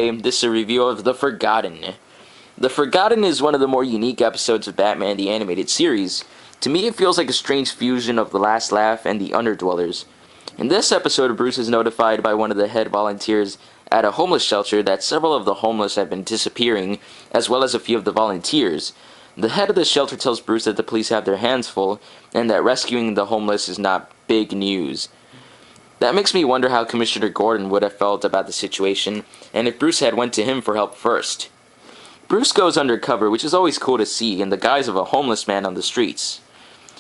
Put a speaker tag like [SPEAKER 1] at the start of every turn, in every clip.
[SPEAKER 1] This is a review of The Forgotten. The Forgotten is one of the more unique episodes of Batman the Animated Series. To me, it feels like a strange fusion of The Last Laugh and The Underdwellers. In this episode, Bruce is notified by one of the head volunteers at a homeless shelter that several of the homeless have been disappearing, as well as a few of the volunteers. The head of the shelter tells Bruce that the police have their hands full, and that rescuing the homeless is not big news. That makes me wonder how Commissioner Gordon would have felt about the situation, and if Bruce had went to him for help first. Bruce goes undercover, which is always cool to see, in the guise of a homeless man on the streets.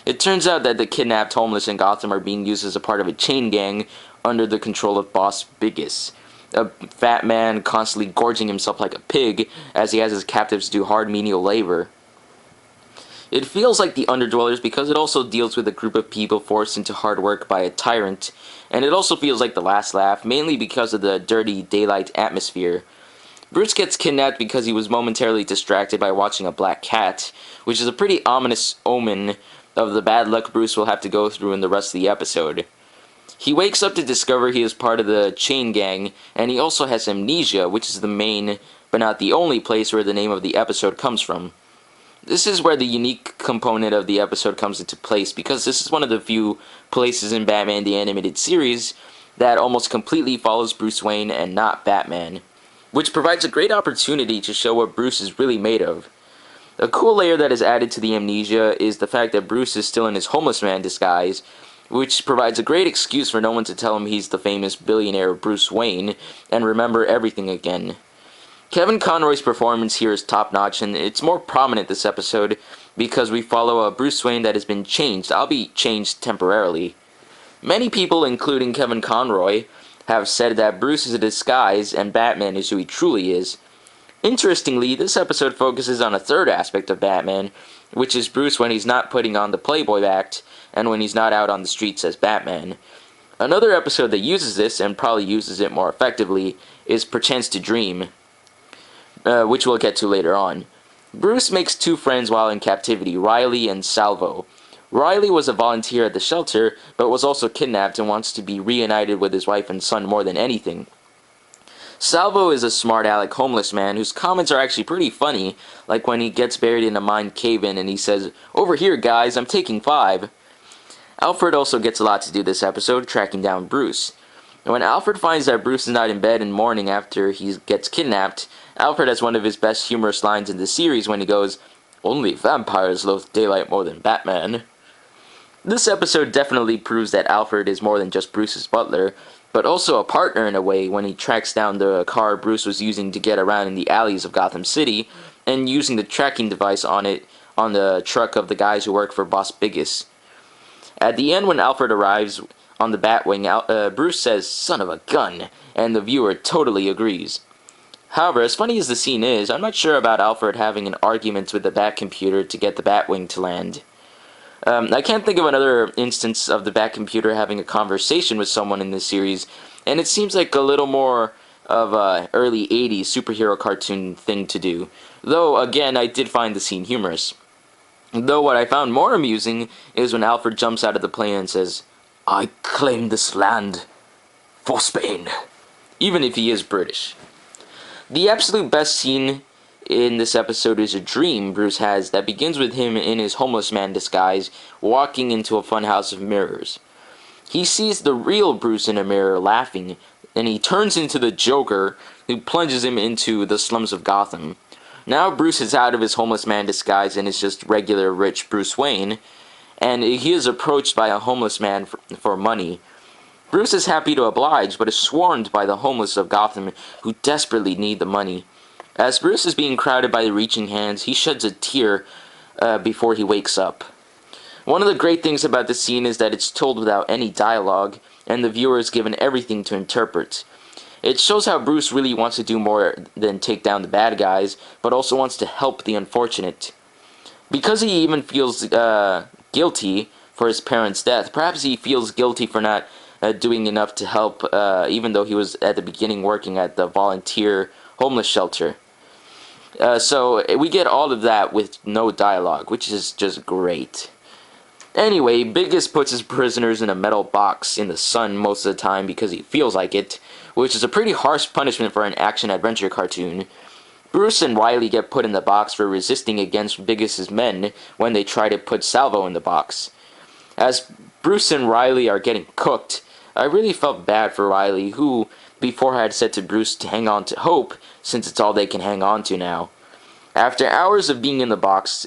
[SPEAKER 1] It turns out that the kidnapped homeless in Gotham are being used as a part of a chain gang under the control of Boss Biggest, a fat man constantly gorging himself like a pig as he has his captives do hard menial labor. It feels like The Underdwellers because it also deals with a group of people forced into hard work by a tyrant, and it also feels like The Last Laugh, mainly because of the dirty daylight atmosphere. Bruce gets kidnapped because he was momentarily distracted by watching a black cat, which is a pretty ominous omen of the bad luck Bruce will have to go through in the rest of the episode. He wakes up to discover he is part of the chain gang, and he also has amnesia, which is the main, but not the only place where the name of the episode comes from. This is where the unique component of the episode comes into place, because this is one of the few places in Batman the Animated Series that almost completely follows Bruce Wayne and not Batman, which provides a great opportunity to show what Bruce is really made of. A cool layer that is added to the amnesia is the fact that Bruce is still in his homeless man disguise, which provides a great excuse for no one to tell him he's the famous billionaire Bruce Wayne and remember everything again. Kevin Conroy's performance here is top-notch, and it's more prominent this episode because we follow a Bruce Wayne that has been changed, albeit changed temporarily. Many people, including Kevin Conroy, have said that Bruce is a disguise and Batman is who he truly is. Interestingly, this episode focuses on a third aspect of Batman, which is Bruce when he's not putting on the Playboy act and when he's not out on the streets as Batman. Another episode that uses this, and probably uses it more effectively, is Perchance to Dream, which we'll get to later on. Bruce makes two friends while in captivity, Riley and Salvo. Riley was a volunteer at the shelter, but was also kidnapped and wants to be reunited with his wife and son more than anything. Salvo is a smart-aleck homeless man whose comments are actually pretty funny, like when he gets buried in a mine cave-in and he says, "Over here, guys, I'm taking 5. Alfred also gets a lot to do this episode, tracking down Bruce. When Alfred finds that Bruce is not in bed in mourning after he gets kidnapped, Alfred has one of his best humorous lines in the series when he goes, "Only vampires loathe daylight more than Batman." This episode definitely proves that Alfred is more than just Bruce's butler, but also a partner in a way when he tracks down the car Bruce was using to get around in the alleys of Gotham City, and using the tracking device on the truck of the guys who work for Boss Biggest. At the end, when Alfred arrives on the Batwing, Bruce says, "Son of a gun," and the viewer totally agrees. However, as funny as the scene is, I'm not sure about Alfred having an argument with the Batcomputer to get the Batwing to land. I can't think of another instance of the Batcomputer having a conversation with someone in this series, and it seems like a little more of a early 80s superhero cartoon thing to do. Though, again, I did find the scene humorous. Though what I found more amusing is when Alfred jumps out of the plane and says, "I claim this land for Spain," even if he is British. The absolute best scene in this episode is a dream Bruce has that begins with him in his homeless man disguise walking into a funhouse of mirrors. He sees the real Bruce in a mirror laughing, and he turns into the Joker who plunges him into the slums of Gotham. Now Bruce is out of his homeless man disguise and is just regular rich Bruce Wayne, and he is approached by a homeless man for money. Bruce is happy to oblige, but is swarmed by the homeless of Gotham who desperately need the money. As Bruce is being crowded by the reaching hands, he sheds a tear before he wakes up. One of the great things about this scene is that it's told without any dialogue, and the viewer is given everything to interpret. It shows how Bruce really wants to do more than take down the bad guys, but also wants to help the unfortunate. Because he even feels guilty for his parents' death, perhaps he feels guilty for not doing enough to help, even though he was at the beginning working at the volunteer homeless shelter. So we get all of that with no dialogue, which is just great. Anyway, Biggest puts his prisoners in a metal box in the sun most of the time because he feels like it, which is a pretty harsh punishment for an action-adventure cartoon. Bruce and Riley get put in the box for resisting against Biggest's men when they try to put Salvo in the box. As Bruce and Riley are getting cooked, I really felt bad for Riley, who before had said to Bruce to hang on to hope, since it's all they can hang on to now. After hours of being in the box,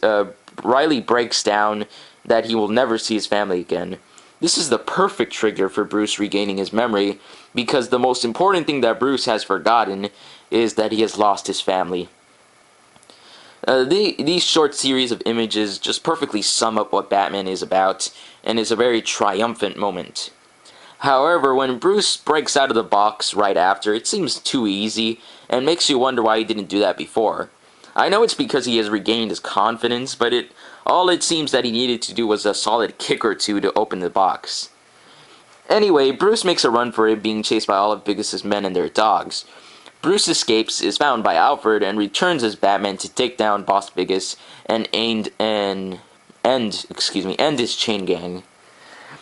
[SPEAKER 1] Riley breaks down that he will never see his family again. This is the perfect trigger for Bruce regaining his memory, because the most important thing that Bruce has forgotten is that he has lost his family. These short series of images just perfectly sum up what Batman is about, and is a very triumphant moment. However, when Bruce breaks out of the box right after, it seems too easy, and makes you wonder why he didn't do that before. I know it's because he has regained his confidence, but all it seems that he needed to do was a solid kick or two to open the box. Anyway, Bruce makes a run for it, being chased by all of Biggest's men and their dogs. Bruce escapes, is found by Alfred, and returns as Batman to take down Boss Biggest and end his chain gang.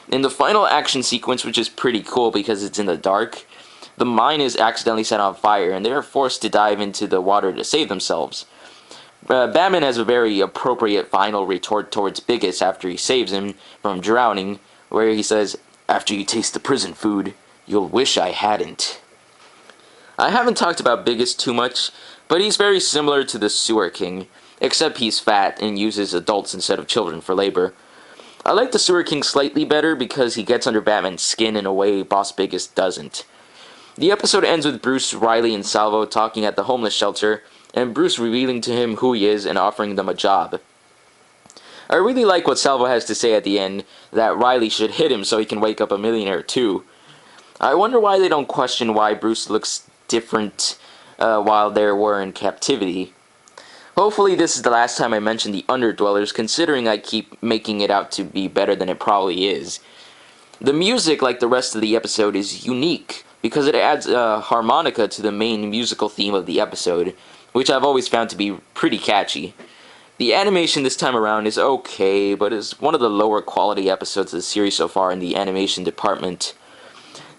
[SPEAKER 1] In the final action sequence, which is pretty cool because it's in the dark, the mine is accidentally set on fire, and they are forced to dive into the water to save themselves. Batman has a very appropriate final retort towards Biggest after he saves him from drowning, where he says, "After you taste the prison food, you'll wish I hadn't." I haven't talked about Biggest too much, but he's very similar to the Sewer King, except he's fat and uses adults instead of children for labor. I like the Sewer King slightly better because he gets under Batman's skin in a way Boss Biggest doesn't. The episode ends with Bruce, Riley, and Salvo talking at the homeless shelter, and Bruce revealing to him who he is and offering them a job. I really like what Salvo has to say at the end, that Riley should hit him so he can wake up a millionaire too. I wonder why they don't question why Bruce looks different while they were in captivity. Hopefully this is the last time I mention the Underdwellers, considering I keep making it out to be better than it probably is. The music, like the rest of the episode, is unique, because it adds a harmonica to the main musical theme of the episode, which I've always found to be pretty catchy. The animation this time around is okay, but is one of the lower quality episodes of the series so far in the animation department.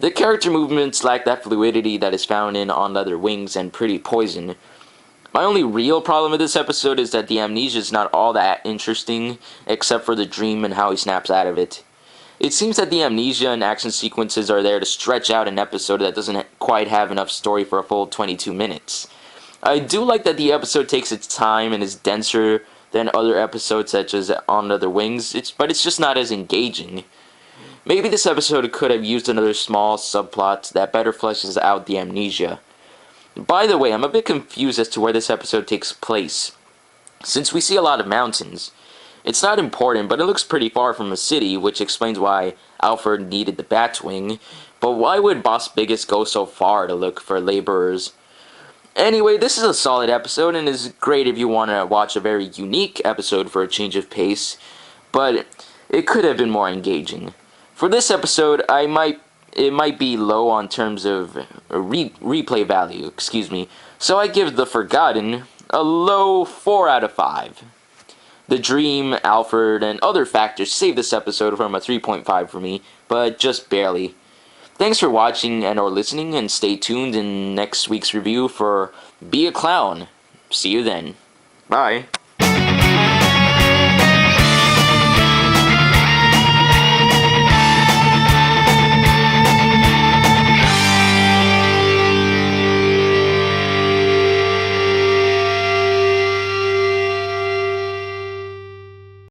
[SPEAKER 1] The character movements lack that fluidity that is found in On Leather Wings and Pretty Poison. My only real problem with this episode is that the amnesia is not all that interesting, except for the dream and how he snaps out of it. It seems that the amnesia and action sequences are there to stretch out an episode that doesn't quite have enough story for a full 22 minutes. I do like that the episode takes its time and is denser than other episodes such as On Other Wings, but it's just not as engaging. Maybe this episode could have used another small subplot that better fleshes out the amnesia. By the way, I'm a bit confused as to where this episode takes place, since we see a lot of mountains. It's not important, but it looks pretty far from a city, which explains why Alfred needed the Batwing, but why would Boss Biggest go so far to look for laborers? Anyway, this is a solid episode, and is great if you want to watch a very unique episode for a change of pace, but it could have been more engaging. For this episode, it might be low on terms of replay value, so I give The Forgotten a low 4 out of 5. The Dream, Alfred, and other factors save this episode from a 3.5 for me, but just barely. Thanks for watching and or listening, and stay tuned in next week's review for Be a Clown. See you then. Bye.